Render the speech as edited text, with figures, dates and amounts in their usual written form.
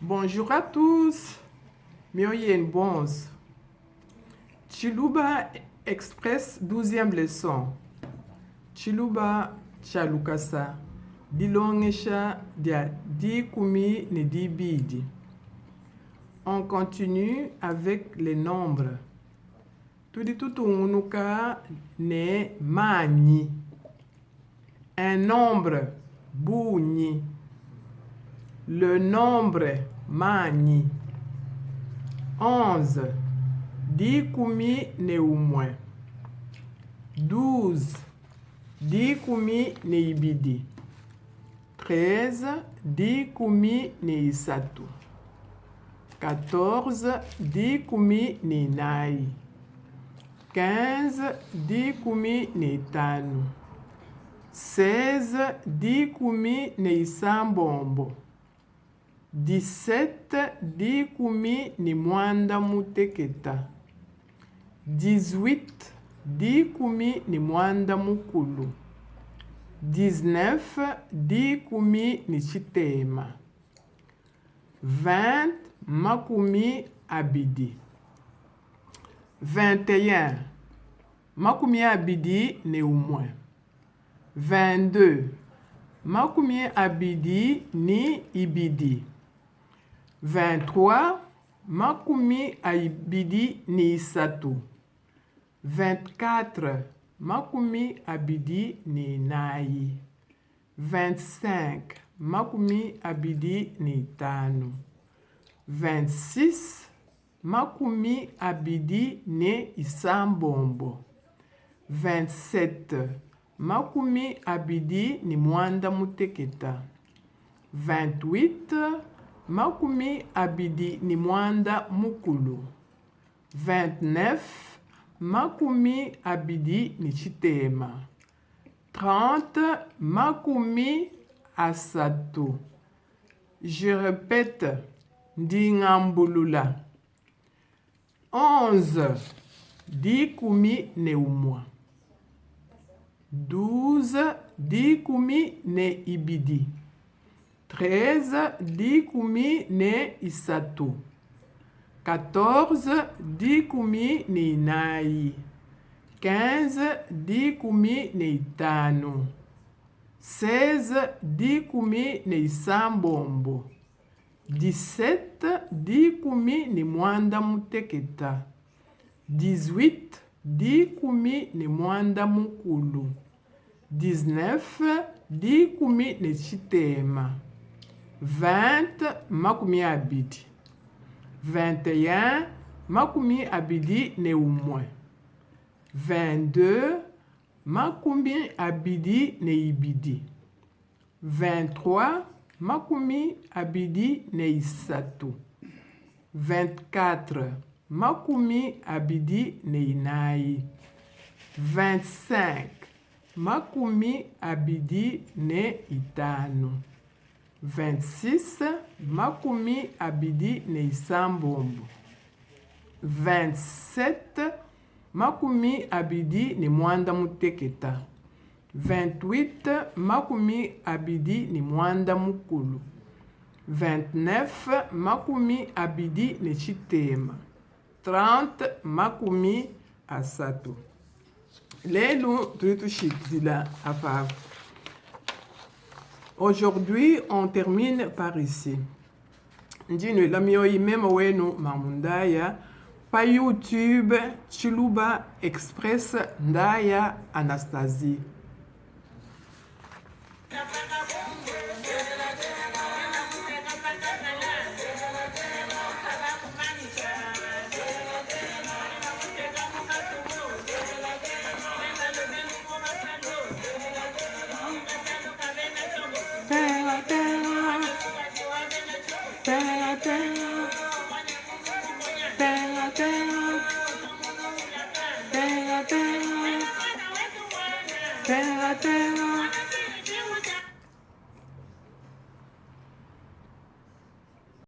Bonjour à tous. Mioyen Bons. Chiluba Express 12e leçon. Chiluba Chalukasa. Dilongesha dia di kumi ne di bidi. On continue avec les nombres. Tudi tutungunuka ne mani. Un nombre buni. Le nombre mani. 11. Di kumi ne umwe. 12. Di kumi ne ibidi. 13. Di kumi ne isatu. 14. Di kumi ne nai. 15. Di kumi ne tanu. 16. Di kumi ne isambombo. 17. Di kumi ni mwanda muteketa. 18. Di kumi ni mwanda mukulu. 19. Di kumi ni chitema. 20. Makumi abidi. 21. Makumi abidi ne umwe. 22. Makumi abidi ni ibidi. 23. Makumi abidi ni isatu. 24. Makumi abidi ni nai. 25. Makumi abidi ni tanu. 26. Makumi abidi ni isambombo. 27. Makumi abidi ni mwanda muteketa. 28. Makumi abidi ni mwanda mukulu. 29. Makumi abidi ni chitema. 30. Makumi asatu. Je répète. Ndingambulula. 11. Di kumi ne umwa. 12. Di kumi ne ibidi. 13. Di kumi ne isatu. 14. Di kumi ne inai. 15. Di kumi ne itanu. 16. Di kumi ne isambombo. 17. Di kumi ni mwanda muteketa. 18. Di kumi ni mwanda mukulu. 19. Di kumi ni chitema. 20. Makumi abidi. 21. Makumi abidi ne umwe. 22. Makumi abidi ne ibidi. 23. Makumi abidi ne isatu. 24. Makumi abidi ne inai. 25. Makumi abidi ne itanu. 26. Makumi abidi ne isambombo. 27. Makumi abidi ne mwanda muteketa. 28. Makumi abidi ni mwanda mukulu. 29. Makumi abidi ni chitema. 30. Makumi asatu. Lelo tuitushitila afav. Aujourd'hui, on termine par ici. Ndine la mioyi mema wenu mamundaya pa YouTube Chiluba Express Ndaya Anastasie. Terra, terra.